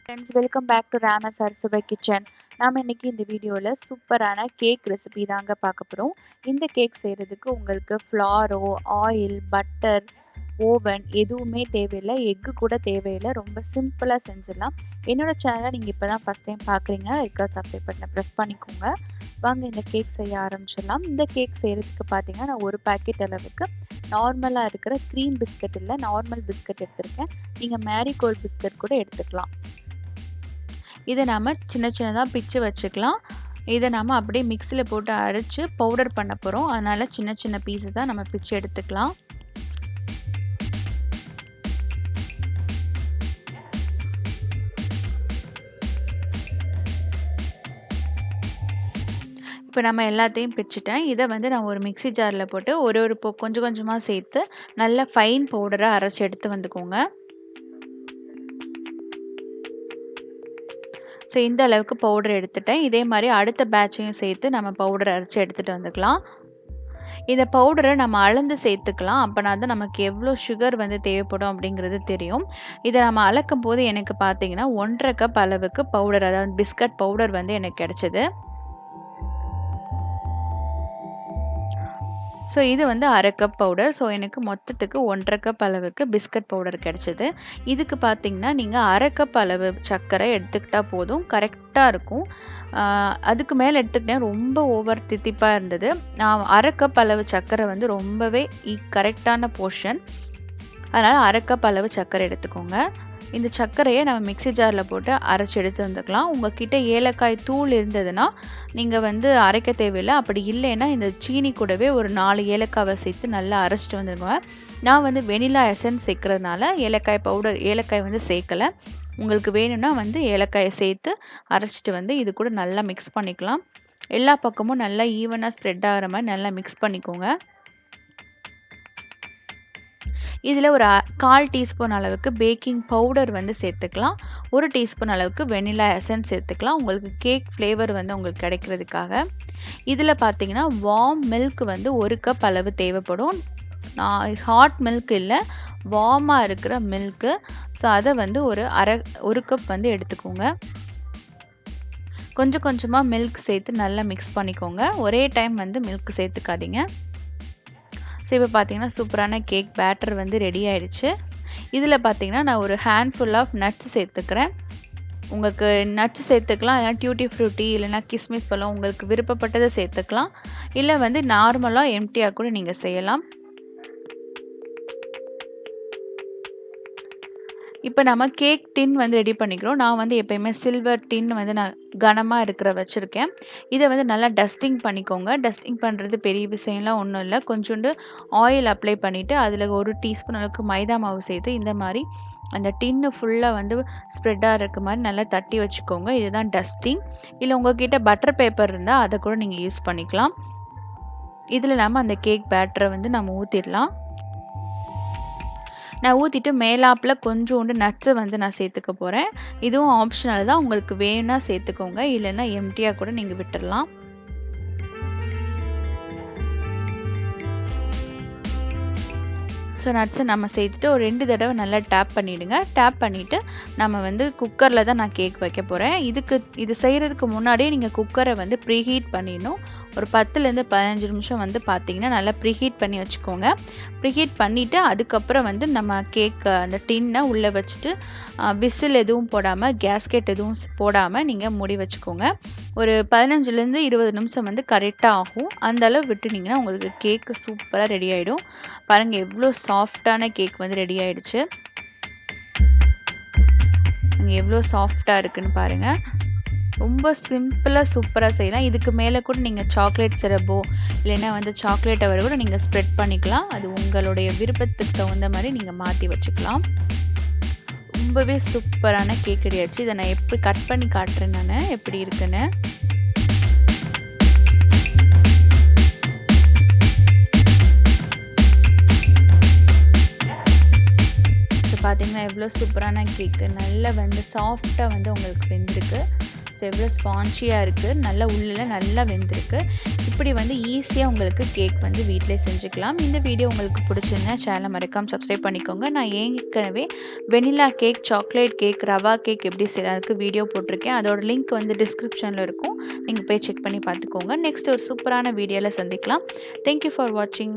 Friends welcome back to ராமஸ் அரசுவை kitchen. நாம் இன்னைக்கு இந்த வீடியோவில் சூப்பரான கேக் ரெசிபி தாங்க பார்க்க போகிறோம். இந்த கேக் செய்கிறதுக்கு உங்களுக்கு ஃப்ளாரோ, ஆயில், பட்டர், ஓவன் எதுவுமே தேவையில்லை, எக்கு கூட தேவையில்லை. ரொம்ப சிம்பிளாக செஞ்சிடலாம். என்னோடய சேனலை நீங்கள் இப்போ தான் ஃபஸ்ட் டைம் பார்க்குறீங்கன்னா ரெக்கார்ட் சப்ஸ்கிரைப் பட்டனை ப்ரெஸ் பண்ணிக்கோங்க. வாங்க இந்த கேக் செய்ய ஆரம்பிச்சிடலாம். இந்த கேக் செய்கிறதுக்கு பார்த்தீங்கன்னா நான் ஒரு பேக்கெட் அளவுக்கு நார்மலாக இருக்கிற க்ரீம் பிஸ்கட் இல்லை நார்மல் பிஸ்கட் எடுத்திருக்கேன். நீங்கள் மேரிகோல்ட் பிஸ்கட் கூட எடுத்துக்கலாம். இதை நாம் சின்ன சின்னதாக பிச்சு வச்சுக்கலாம். இதை நாம் அப்படியே மிக்சியில் போட்டு அரைச்சி பவுடர் பண்ண போகிறோம். அதனால் சின்ன சின்ன பீஸு தான் நம்ம பிச்சு எடுத்துக்கலாம். இப்போ நம்ம எல்லாத்தையும் பிச்சுட்டேன். இதை நான் ஒரு மிக்ஸி ஜாரில் போட்டு ஒரு கொஞ்சம் கொஞ்சமாக சேர்த்து நல்லா ஃபைன் பவுடராக அரைச்சி எடுத்து வந்துக்கோங்க. ஸோ இந்த அளவுக்கு பவுடர் எடுத்துட்டேன். இதே மாதிரி அடுத்த பேட்சையும் சேர்த்து நம்ம பவுடர் அரைச்சி எடுத்துகிட்டு வந்துக்கலாம். இந்த பவுடரை நம்ம அளந்து சேர்த்துக்கலாம். அப்போனா தான் நமக்கு எவ்வளோ சுகர் தேவைப்படும் அப்படிங்கிறது தெரியும். இதை நம்ம அளக்கும் போது எனக்கு பார்த்தீங்கன்னா 1.5 கப் அளவுக்கு பவுடர், அதாவது பிஸ்கட் பவுடர் எனக்கு கிடச்சிது. ஸோ இது 1/2 கப் பவுடர். ஸோ எனக்கு மொத்தத்துக்கு 1.5 கப் அளவுக்கு பிஸ்கட் பவுடர் கிடச்சிது. இதுக்கு பார்த்திங்கன்னா நீங்கள் 1/2 கப் அளவு சர்க்கரை எடுத்துக்கிட்டால் போதும், கரெக்டாக இருக்கும். அதுக்கு மேலே எடுத்துக்கிட்டேன் ரொம்ப ஓவர் தித்திப்பாக இருந்தது. 1/2 கப் அளவு சர்க்கரை ரொம்பவே கரெக்டான போர்ஷன். அதனால் 1/2 கப் அளவு சர்க்கரை எடுத்துக்கோங்க. இந்த சர்க்கரையை நம்ம மிக்ஸி ஜாரில் போட்டு அரைச்சி எடுத்து வந்துக்கலாம். உங்கள்கிட்ட ஏலக்காய் தூள் இருந்ததுன்னா நீங்கள் அரைக்க தேவையில்லை. அப்படி இல்லைன்னா இந்த சீனி கூடவே ஒரு 4 ஏலக்காவை சேர்த்து நல்லா அரைச்சிட்டு வந்துடுங்க. நான் வெனிலா எசன்ஸ் சேர்க்குறதுனால ஏலக்காய் சேர்க்கலை. உங்களுக்கு வேணும்னா ஏலக்காயை சேர்த்து அரைச்சிட்டு இது கூட நல்லா மிக்ஸ் பண்ணிக்கலாம். எல்லா பக்கமும் நல்லா ஈவனாக ஸ்ப்ரெட் ஆகிற மாதிரி நல்லா மிக்ஸ் பண்ணிக்கோங்க. இதில் ஒரு 1/4 டீஸ்பூன் அளவுக்கு பேக்கிங் பவுடர் சேர்த்துக்கலாம். 1 டீஸ்பூன் அளவுக்கு வெனிலா எசன்ஸ் சேர்த்துக்கலாம். உங்களுக்கு கேக் ஃப்ளேவர் உங்களுக்கு கிடைக்கிறதுக்காக. இதில் பார்த்தீங்கன்னா வார்ம் மில்க் 1 கப் அளவு தேவைப்படும். ஹாட் மில்க் இல்லை, வார்மாக இருக்கிற மில்க்கு. ஸோ அதை ஒரு கப் எடுத்துக்கோங்க. கொஞ்சம் கொஞ்சமாக மில்க் சேர்த்து நல்லா மிக்ஸ் பண்ணிக்கோங்க. ஒரே டைம் மில்க் சேர்த்துக்காதீங்க. ஸோ இப்போ பார்த்தீங்கன்னா சூப்பரான கேக் பேட்டர் ரெடி ஆகிடுச்சு. இதில் பார்த்தீங்கன்னா நான் ஒரு ஹேண்ட்ஃபுல் ஆஃப் நட்ஸ் சேர்த்துக்கிறேன். உங்களுக்கு நட்ஸ் சேர்த்துக்கலாம், இல்லைனா டியூட்டி ஃப்ரூட்டி, இல்லைனா கிஸ்மிஸ் பழம், உங்களுக்கு விருப்பப்பட்டதை சேர்த்துக்கலாம். இல்லை நார்மலாக எம்டியாக கூட நீங்கள் செய்யலாம். இப்போ நம்ம கேக் டின் ரெடி பண்ணிக்கிறோம். நான் எப்போயுமே சில்வர் டின் நான் கனமாக இருக்கிற வச்சுருக்கேன். இதை நல்லா டஸ்டிங் பண்ணிக்கோங்க. டஸ்டிங் பண்ணுறது பெரிய விஷயம்லாம் ஒன்றும் இல்லை. கொஞ்சோண்டு ஆயில் அப்ளை பண்ணிவிட்டு அதில் 1 டீஸ்பூன் அளவுக்கு மைதா மாவு சேர்த்து இந்த மாதிரி அந்த டின்னு ஃபுல்லாக ஸ்ப்ரெட்டாக இருக்க மாதிரி நல்லா தட்டி வச்சுக்கோங்க. இதுதான் டஸ்டிங். இல்லை உங்கள்கிட்ட பட்டர் பேப்பர் இருந்தால் அதை கூட நீங்கள் யூஸ் பண்ணிக்கலாம். இதில் நம்ம அந்த கேக் பேட்டரை நம்ம ஊற்றிடலாம். நான் ஊற்றிட்டு மேலாப்பில் கொஞ்சோண்டு நட்ஸை நான் சேர்த்துக்க போகிறேன். இதுவும் ஆப்ஷனல் தான், உங்களுக்கு வேணும்னா சேர்த்துக்கோங்க, இல்லைன்னா எம்டியாக கூட நீங்கள் விட்டுடலாம். ஸோ நட்ஸை நம்ம சேர்த்துட்டு ஒரு 2 தடவை நல்லா டேப் பண்ணிவிடுங்க. டேப் பண்ணிவிட்டு நம்ம குக்கரில் தான் நான் கேக் வைக்க போகிறேன். இது செய்கிறதுக்கு முன்னாடியே நீங்கள் குக்கரை ப்ரீஹீட் பண்ணிடணும். ஒரு 10லேருந்து 15 நிமிஷம் பார்த்தீங்கன்னா நல்லா ப்ரீஹீட் பண்ணி வச்சுக்கோங்க. ப்ரீஹீட் பண்ணிவிட்டு அதுக்கப்புறம் நம்ம கேக் அந்த டின்னை உள்ளே வச்சுட்டு விசில் எதுவும் போடாமல், கேஸ்கெட் எதுவும் போடாமல் நீங்கள் மூடி வச்சுக்கோங்க. ஒரு 15லேருந்து 20 நிமிஷம் கரெக்டாக ஆகும். அந்த அளவு விட்டுனிங்கன்னா உங்களுக்கு கேக்கு சூப்பராக ரெடி ஆகிடும். பாருங்கள் எவ்வளோ சாஃப்டான கேக் ரெடி ஆகிடுச்சு. அங்கே எவ்வளோ சாஃப்டாக இருக்குதுன்னு பாருங்கள். ரொம்ப சிம்பிளாக சூப்பராக செய்யலாம். இதுக்கு மேலே கூட நீங்கள் சாக்லேட் சிரப்போ இல்லைன்னா சாக்லேட்டை வரை கூட நீங்கள் ஸ்ப்ரெட் பண்ணிக்கலாம். அது உங்களுடைய விருப்பத்துக்கு தகுந்த மாதிரி நீங்கள் மாற்றி வச்சுக்கலாம். ரொம்பவே சூப்பரான கேக் ரெடி ஆச்சு. இதை நான் எப்படி கட் பண்ணி காட்டுறேன், நான் எப்படி இருக்குன்னு. ஸோ பார்த்தீங்கன்னா எவ்வளோ சூப்பரான கேக்கு நல்லா சாஃப்டாக உங்களுக்கு வெந்திருக்கு. ஸோ எவ்வளோ ஸ்பான்ச்சியாக இருக்குது, நல்லா உள்ளே நல்லா வெந்திருக்கு. இப்படி வந்து ஈஸியாக உங்களுக்கு கேக் வந்து வீட்டிலே செஞ்சுக்கலாம். இந்த வீடியோ உங்களுக்கு பிடிச்சிருந்தா சேனலை மறக்காமல் சப்ஸ்கிரைப் பண்ணிக்கோங்க. நான் ஏற்கனவே vanilla cake, chocolate cake, rava cake எப்படி செய்யறதுக்கு வீடியோ போட்டிருக்கேன். அதோட லிங்க் வந்து டிஸ்கிரிப்ஷனில் இருக்கும். நீங்கள் போய் செக் பண்ணி பார்த்துக்கோங்க. நெக்ஸ்ட் ஒரு சூப்பரான வீடியோவில் சந்திக்கலாம். தேங்க்யூ ஃபார் வாட்சிங்.